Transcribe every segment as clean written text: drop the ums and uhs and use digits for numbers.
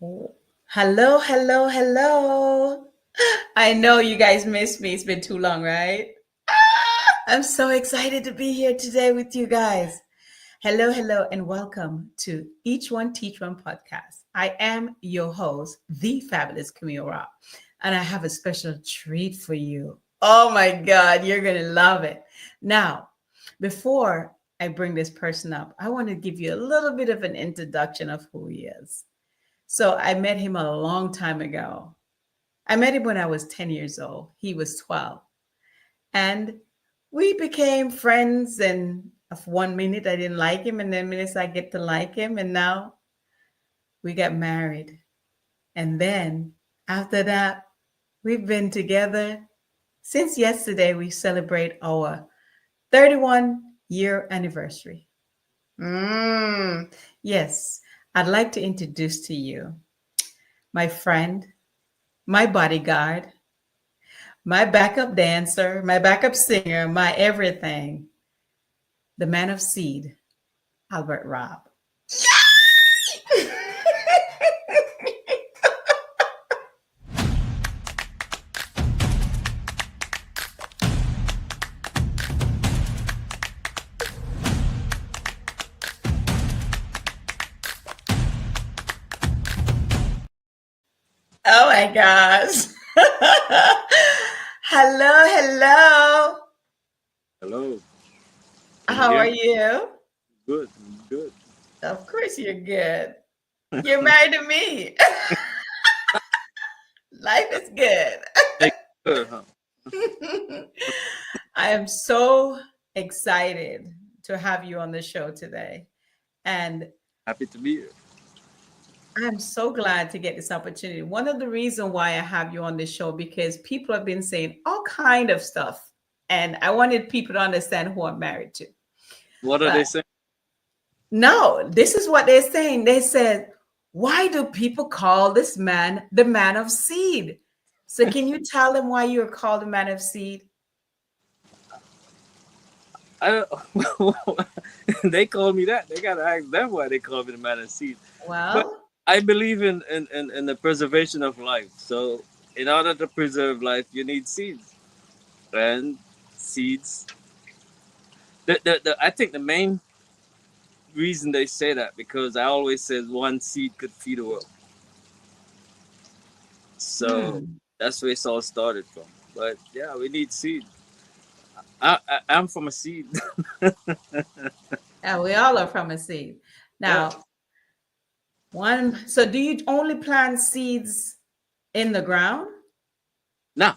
Oh, hello, hello, hello. I know you guys missed me. It's been too long, right? I'm so excited to be here today with you guys. Hello, hello, and welcome to Each One Teach One podcast. I am your host, the fabulous Camille Robb, and I have a special treat for you. Oh my God, you're going to love it. Now, before I bring this person up, I want to give you a little bit of an introduction of who he is. So I met him a long time ago. I met him when I was 10 years old. He was 12. And we became friends. And of 1 minute, I didn't like him. And then minutes, I get to like him. And now we got married. And then after that, we've been together since yesterday. We celebrate our 31-year anniversary. Yes, I'd like to introduce to you my friend, my bodyguard, my backup dancer, my backup singer, my everything, the man of seed, Albert Robb. Oh my gosh. Hello, hello. Hello, can you How hear are me? you? Good, good. Of course, you're good. You're married to me. Life is good. Hey, good, huh? I am so excited to have you on the show today. And Happy to be here. I'm so glad to get this opportunity. One of the reasons why I have you on the show because people have been saying all kind of stuff, and I wanted people to understand who I'm married to. What are But they saying? no, this is what they're saying. They said, "Why do people call this man the man of seed?" So can you tell them why you're called the man of seed? I don't, they call me that. They gotta ask them why they call me the man of seed. But Well, I believe in the preservation of life. So in order to preserve life, you need seeds. And seeds. I think the main reason they say that because I always said one seed could feed the world. So hmm. that's where it's all started from. But yeah, we need seeds. I'm from a seed. Yeah, we all are from a seed. Yeah. Now, so do you only plant seeds in the ground? Now,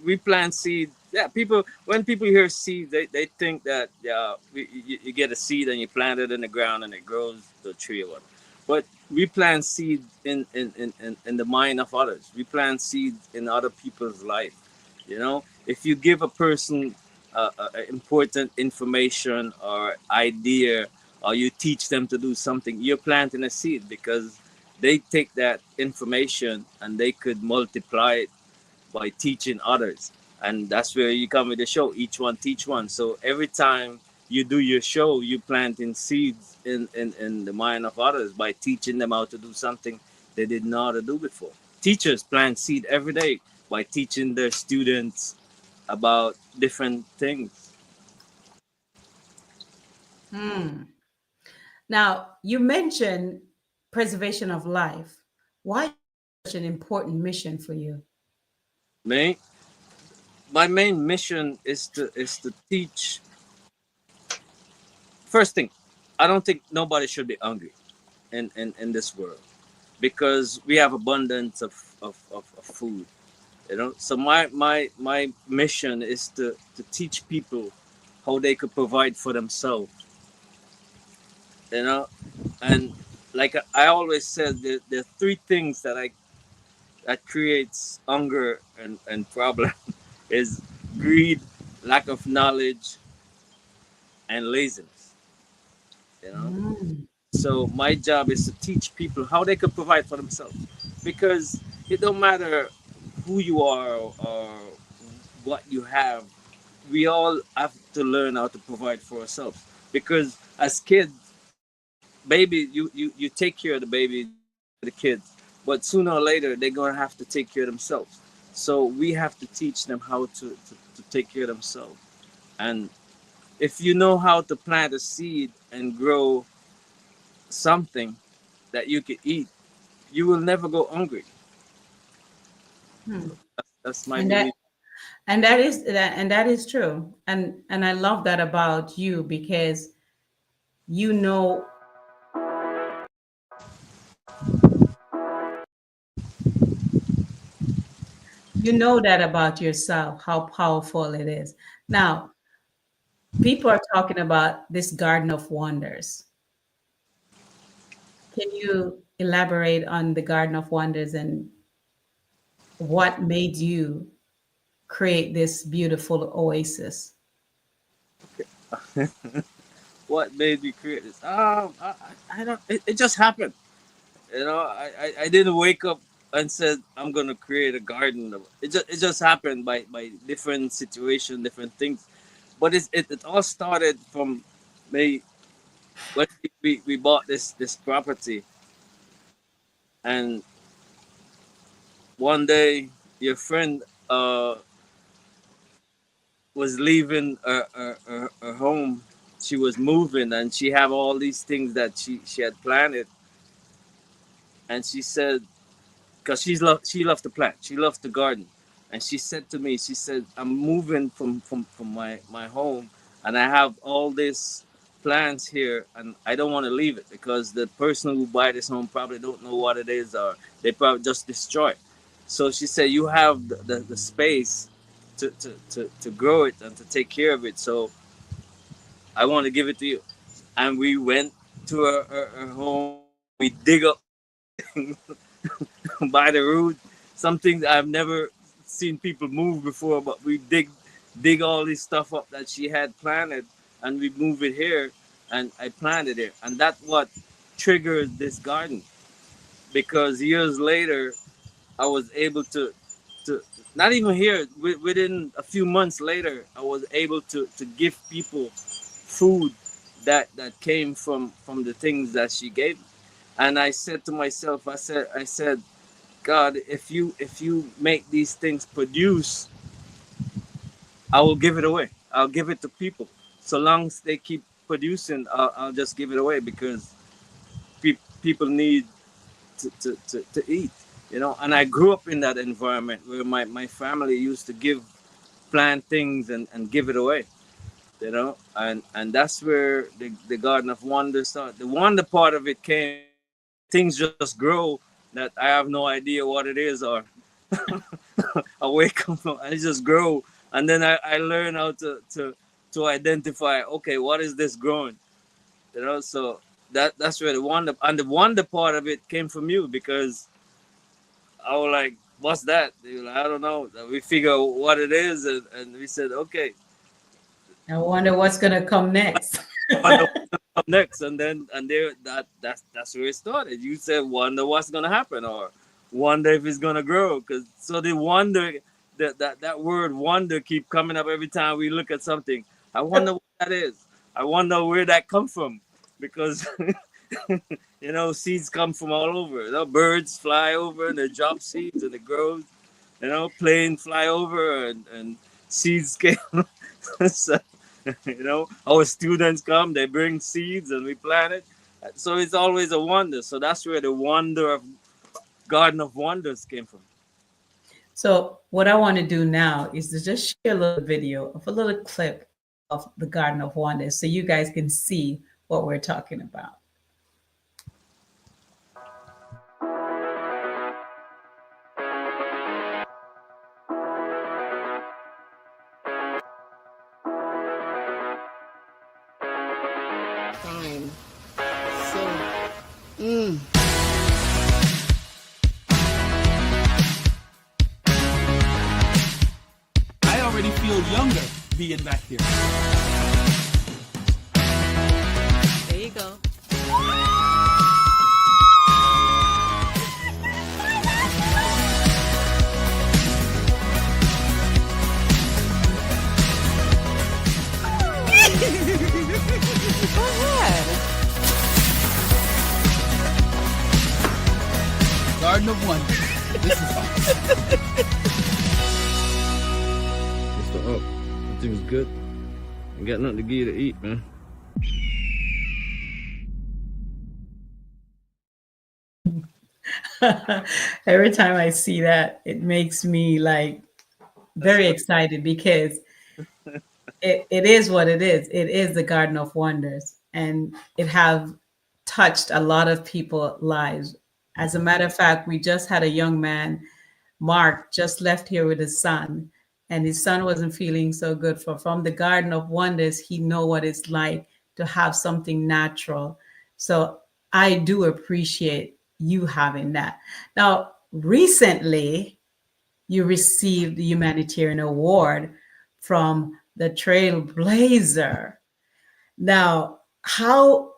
we plant seed. Yeah, people when people hear seed, they think that you get a seed and you plant it in the ground and it grows to a tree or whatever. But we plant seed in the mind of others. We plant seeds in other people's life. You know, if you give a person important information or idea, or you teach them to do something, you're planting a seed because they take that information and they could multiply it by teaching others. And that's where you come with the show, each one teach one. So every time you do your show, you planting seeds in the mind of others by teaching them how to do something they didn't know how to do before. Teachers plant seed every day by teaching their students about different things. Hmm. Now, you mentioned preservation of life. Why is such an important mission for you? Me, my main mission is to teach. First thing, I don't think nobody should be hungry in this world because we have abundance of food, you know. So my mission is to teach people how they could provide for themselves, you know. And like I always said, there are three things that creates hunger and problem is greed, lack of knowledge, and laziness, you know. Mm. So my job is to teach people how they could provide for themselves, because it don't matter who you are or what you have. We all have to learn how to provide for ourselves. Because as kids, baby, you take care of the baby, the kids. but sooner or later they're gonna have to take care of themselves. So we have to teach them how to take care of themselves. And if you know how to plant a seed and grow something that you can eat, you will never go hungry. Hmm. That's my And that belief. and that is true. And I love that about you because you know you know that about yourself, how powerful it is. Now, people are talking about this Garden of Wonders. Can you elaborate on the Garden of Wonders and what made you create this beautiful oasis? What made me create this? I don't. It just happened. You know, I didn't wake up and said I'm gonna create a garden. It just happened by different situation, different things. But it all started from me when we bought this property, and one day your friend was leaving her home. She was moving, and she have all these things that she had planted, and she said, because she loves to plant, she loves to garden, and she said to me, she said, I'm moving from my home, and I have all these plants here, and I don't want to leave it because the person who buy this home probably don't know what it is, or they probably just destroy it. So she said, you have the space to grow it and to take care of it, so I want to give it to you. And we went to her home, we dig up everything by the root, something that I've never seen people move before, but we dig all this stuff up that she had planted, and we move it here, and I planted it, and that's what triggered this garden. Because years later I was able to not even here, within a few months later I was able to give people food that came from the things that she gave. And I said to myself, I said, God, if you make these things produce, I will give it away. I'll give it to people. So long as they keep producing, I'll just give it away, because people need to eat. You know, and I grew up in that environment where my family used to plant things and give it away. You know, and that's where the Garden of Wonder started. The wonder part of it came things just grow that I have no idea what it is, or I wake up and it just grow, and then I learn how to identify. Okay, what is this growing? You know, so that's where the wonder part of it came from you, because I was like, "What's that?" They were like, I don't know. We figure out what it is, and we said, "Okay, I wonder what's going to come next. wonder what's gonna come next," and then and there that's where it started. You said, "Wonder what's gonna happen," or "Wonder if it's gonna grow," because so the wonder that word wonder keep coming up every time we look at something. I wonder what that is. I wonder where that come from, because you know, seeds come from all over. You know, birds fly over and they drop seeds and it grows. You know, plane fly over and seeds came. So, you know, our students come, they bring seeds and we plant it. So it's always a wonder. So that's where the wonder of Garden of Wonders came from. So, what I want to do now is to just share a little video of a little clip of the Garden of Wonders so you guys can see what we're talking about. Fine. So, mm. I already feel younger being back here. There you go. Go ahead. Garden of Wonders. This is awesome. Mr. Up, everything's good. I got nothing to give you to eat, man. Every time I see that, it makes me like very excited because it is what it is. It is the Garden of Wonders, and it have touched a lot of people's lives. As a matter of fact, we just had a young man, Mark, just left here with his son, and his son wasn't feeling so good. From the Garden of Wonders, he know what it's like to have something natural. So I do appreciate you having that. Now, recently, you received the humanitarian award from the Trailblazer. Now, how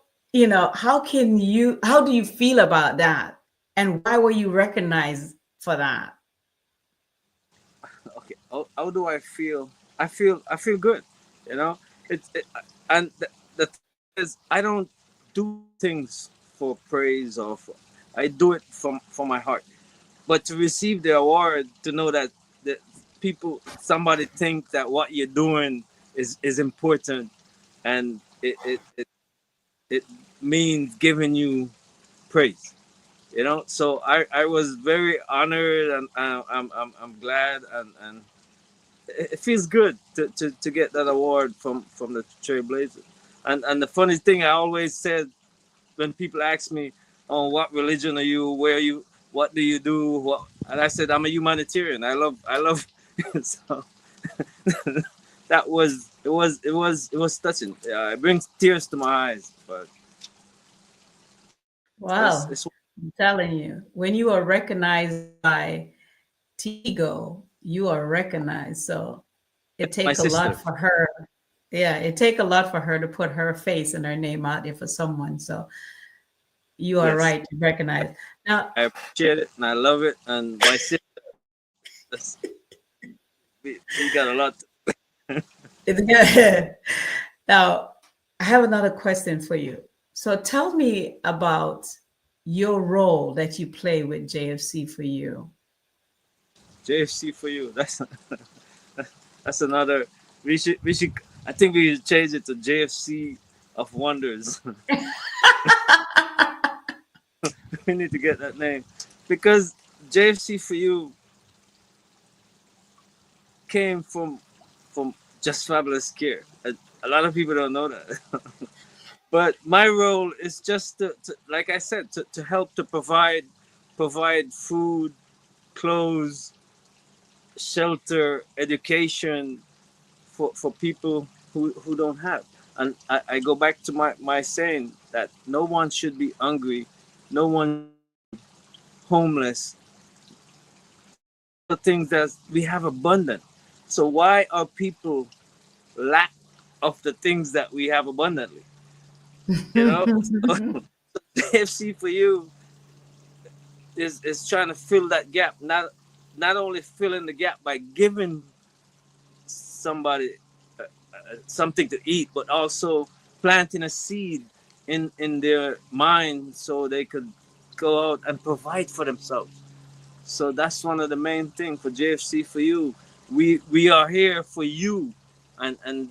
how do you feel about that? And why were you recognized for that? Okay, how do I feel? I feel good. You know, and the thing is, I don't do things for praise or for, I do it from my heart. But to receive the award, to know that somebody think that what you're doing is important, and it means giving you praise. You know, so I was very honored, and I'm glad, and it feels good to get that award from the Trailblazer. And the funny thing, I always said when people ask me, "Oh, what religion are you? Where are you? What do you do?" And I said, "I'm a humanitarian. I love." So that was it was touching. Yeah, it brings tears to my eyes, but Wow. it's I'm telling you, when you are recognized by Tigo, you are recognized. So it my take a lot sister. for her. Yeah, it take a lot for her to put her face and her name out there for someone. So you are Yes, right to recognize. Now, I appreciate it and I love it. And my sister, that's- we got a lot. it's good. Now, I have another question for you. So tell me about your role that you play with JFC for you. JFC for you. That's another. We should. I think we should change it to JFC of Wonders. We need to get that name because JFC for you came from Just Fabulous Care. A lot of people don't know that. But my role is just like I said, to help to provide food, clothes, shelter, education for people who don't have. And I go back to my saying that no one should be hungry, no one homeless. The things that we have abundant. So why are people lack of the things that we have abundantly? You know, so AFC for you is trying to fill that gap. Not only filling the gap by giving somebody something to eat, but also planting a seed in their mind so they could go out and provide for themselves. So that's one of the main things for JFC for you. We are here for you, and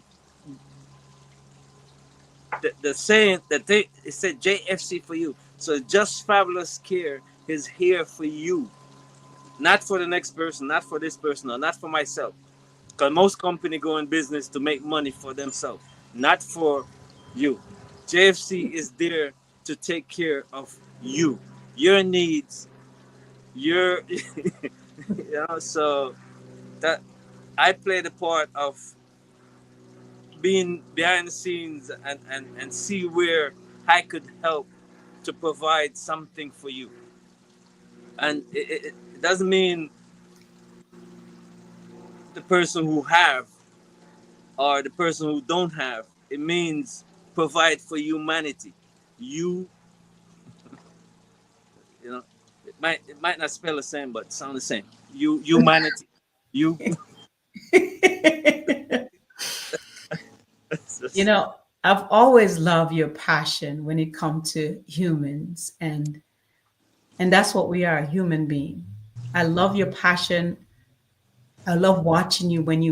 the saying that it said JFC for you. So Just Fabulous Care is here for you, not for the next person, not for this person, or not for myself. Because most company go in business to make money for themselves, not for you. JFC is there to take care of you, your needs, your so that I play the part of being behind the scenes and see where I could help to provide something for you. And it doesn't mean the person who have or the person who don't have. It means provide for humanity. You you know, it might not spell the same, but sound the same. You humanity. You You know, I've always loved your passion when it comes to humans, and And that's what we are, a human being. I love your passion. I love watching you when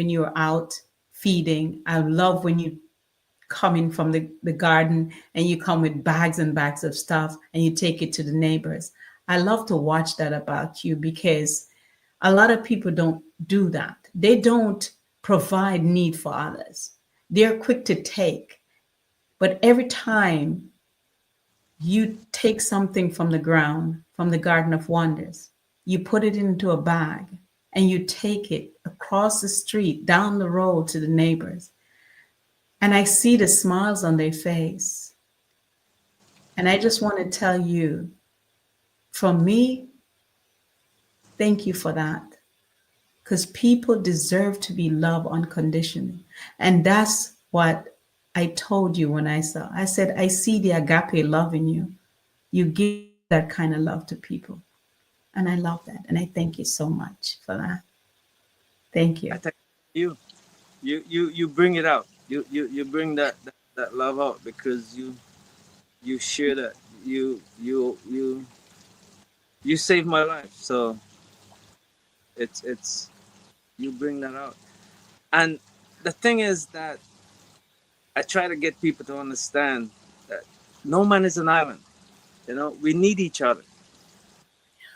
you're out feeding. I love when you come in from the garden and you come with bags and bags of stuff and you take it to the neighbors. I love to watch that about you because a lot of people don't do that. They don't provide need for others. They're quick to take. But every time you take something from the ground, from the Garden of Wonders, you put it into a bag and you take it across the street, down the road to the neighbors. And I see the smiles on their face. And I just want to tell you, from me, thank you for that. Because people deserve to be loved unconditionally. And that's what I told you when I saw. I said, I see the agape love in you. You give that kind of love to people. And I love that. And I thank you so much for that. Thank I you. thank you. You bring it out. You bring that love out because you share that. You saved my life. So it's you bring that out. And the thing is that I try to get people to understand that no man is an island. You know, we need each other.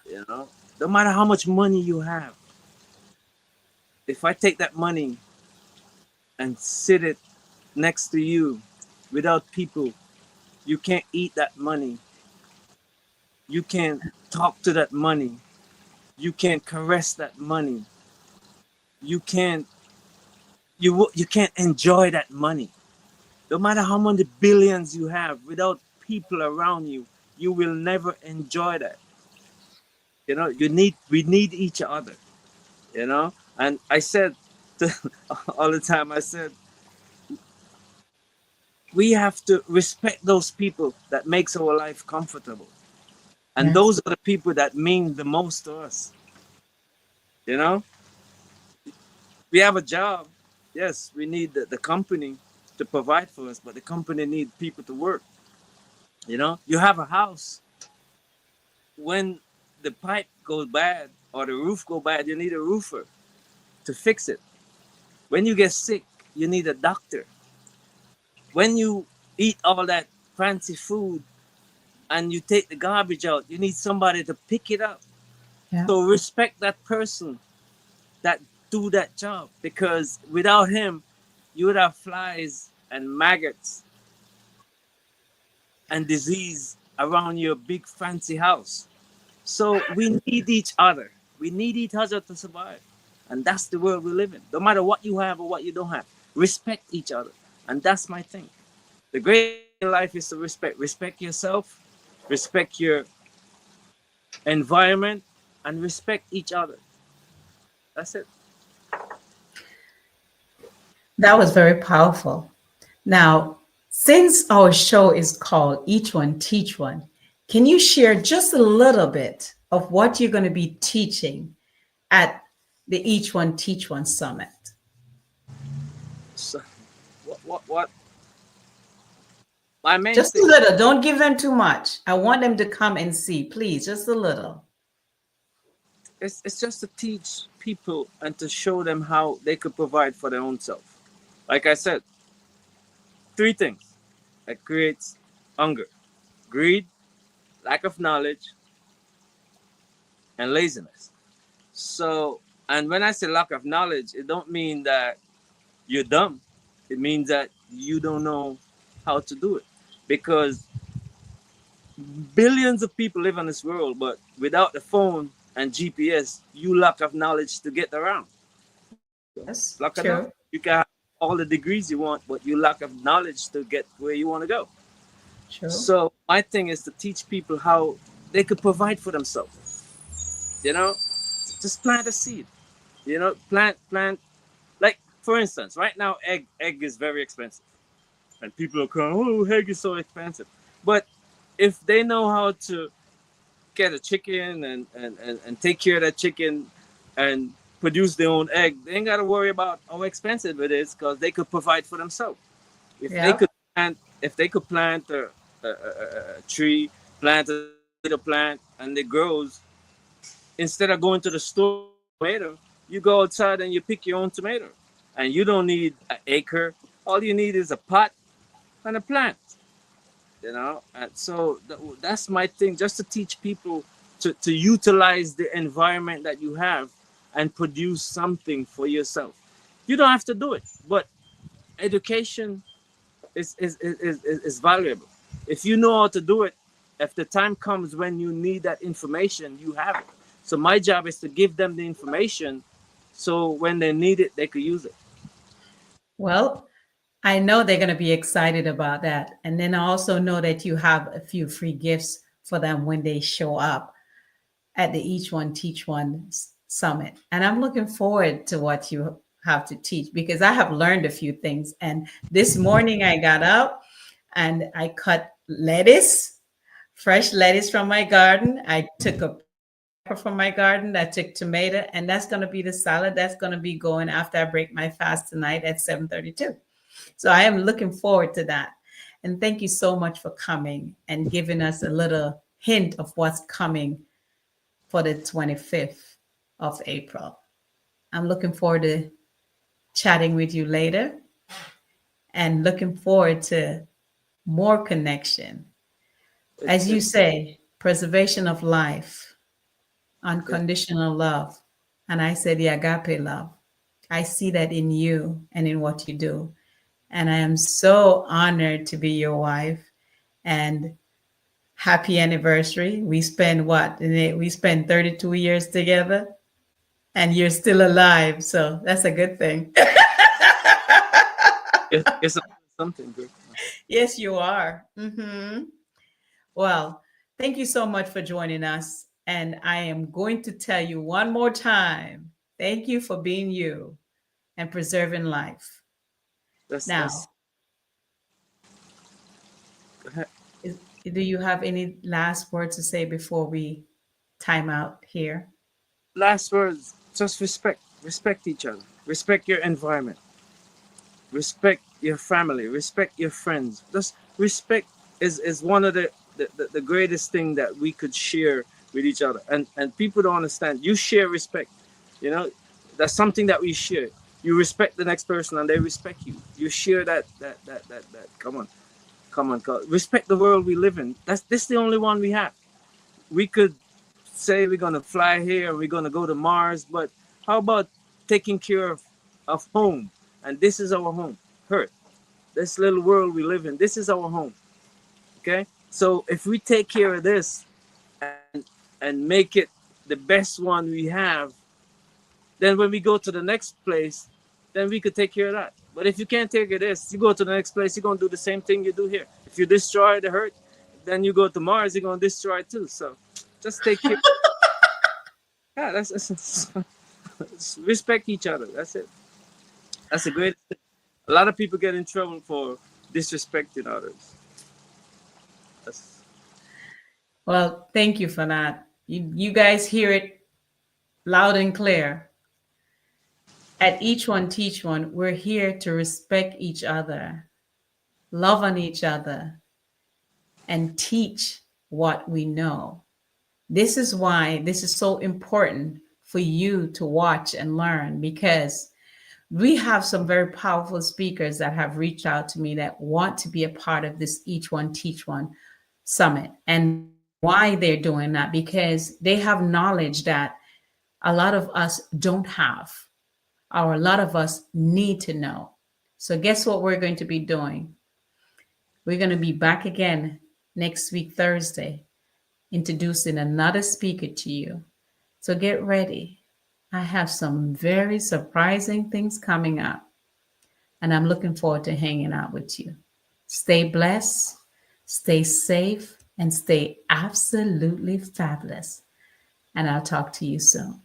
You know, no matter how much money you have, if I take that money and sit it next to you without people, you can't eat that money. You can't talk to that money. You can't caress that money. You can't you can't enjoy that money. No matter how many billions you have, without people around you, you will never enjoy that. You know, we need each other. You know, and I said to, all the time, I said we have to respect those people that makes our life comfortable, and Yes. those are the people that mean the most to us. You know, we have a job. Yes, we need the company to provide for us, but the company need people to work. You know, you have a house. When the pipe goes bad or the roof go bad, you need a roofer to fix it. When you get sick, you need a doctor. When you eat all that fancy food and you take the garbage out, you need somebody to pick it up. Yeah. So respect that person that do that job, because without him, you would have flies and maggots and disease around your big fancy house. So we need each other. We need each other to survive. And that's the world we live in. No matter what you have or what you don't have, respect each other. And that's my thing. The great thing in life is to respect. Respect yourself, respect your environment, and respect each other. That's it. That was very powerful. Now, since our show is called Each One Teach One, can you share just a little bit of what you're going to be teaching at the Each One Teach One Summit? So, what? My main Just a thing, little. Don't give them too much. I want them to come and see, please, just a little. it's just to teach people and to show them how they could provide for their own self. Like I said, three things that creates hunger: greed, lack of knowledge, and laziness. So, and when I say lack of knowledge, it don't mean that you're dumb. It means that you don't know how to do it. Because billions of people live on this world, but without the phone and GPS, you lack of knowledge to get around. Yes, Lack of knowledge. true, You can have all the degrees you want, but you lack of knowledge to get where you want to go. true. So my thing is to teach people how they could provide for themselves. You know, just plant a seed. You know, plant. Like for instance, right now, egg is very expensive, and people are crying, "Oh, egg is so expensive." But if they know how to get a chicken and take care of that chicken and produce their own egg, they ain't got to worry about how expensive it is because they could provide for themselves. If they Yeah. could plant, if they could plant a tree, plant a tomato plant, and it grows, instead of going to the store tomato, you go outside and you pick your own tomato. And you don't need an acre. All you need is a pot and a plant, you know? And so that's my thing, just to teach people to utilize the environment that you have and produce something for yourself. You don't have to do it, but education is valuable. If you know how to do it, if the time comes when you need that information, you have it. So my job is to give them the information so when they need it, they could use it. Well, I know they're going to be excited about that. And then I also know that you have a few free gifts for them when they show up at the Each One Teach One Summit. And I'm looking forward to what you have to teach, because I have learned a few things. And this morning I got up and I cut lettuce, fresh lettuce from my garden. I took a pepper from my garden. I took tomato, and that's going to be the salad that's going to be going after I break my fast tonight at 7:32. So I am looking forward to that. And thank you so much for coming and giving us a little hint of what's coming for the 25th of April. I'm looking forward to chatting with you later and looking forward to more connection. As you say, preservation of life, unconditional love. And I said the agape love. I see that in you and in what you do. And I am so honored to be your wife. And happy anniversary. We spent what? We spent 32 years together, and you're still alive. So that's a good thing. It's something good. Yes, you are. Mm-hmm. Well, thank you so much for joining us. And I am going to tell you one more time, thank you for being you and preserving life. Now, Go ahead. do you have any last words to say before we time out here? Last words, just respect each other, respect your environment, respect your family, respect your friends. Just respect is one of the greatest thing that we could share with each other. And people don't understand. You share respect. You know, that's something that we share. You respect the next person and they respect you. You share that. Come on. Respect the world we live in. This is the only one we have. We could say we're gonna fly here and we're gonna go to Mars, but how about taking care of home? And this is our home, Earth. This little world we live in, this is our home. Okay? So if we take care of this and make it the best one we have, then when we go to the next place, then we could take care of that. But if you can't take care of this, you go to the next place, you're gonna do the same thing you do here. If you destroy the Earth, then you go to Mars, you're gonna destroy it too. So just take care. Yeah, that's respect each other. That's it. That's a great thing. A lot of people get in trouble for disrespecting others. Well, thank you for that. You guys hear it loud and clear. At Each One Teach One, we're here to respect each other, love on each other, and teach what we know. This is why this is so important for you to watch and learn, because we have some very powerful speakers that have reached out to me that want to be a part of this Each One Teach One Summit. And why they're doing that, because they have knowledge that a lot of us don't have, or a lot of us need to know. So guess what we're going to be doing? We're going to be back again next week, Thursday, introducing another speaker to you. So get ready. I have some very surprising things coming up, and I'm looking forward to hanging out with you. Stay blessed, stay safe, and stay absolutely fabulous. And I'll talk to you soon.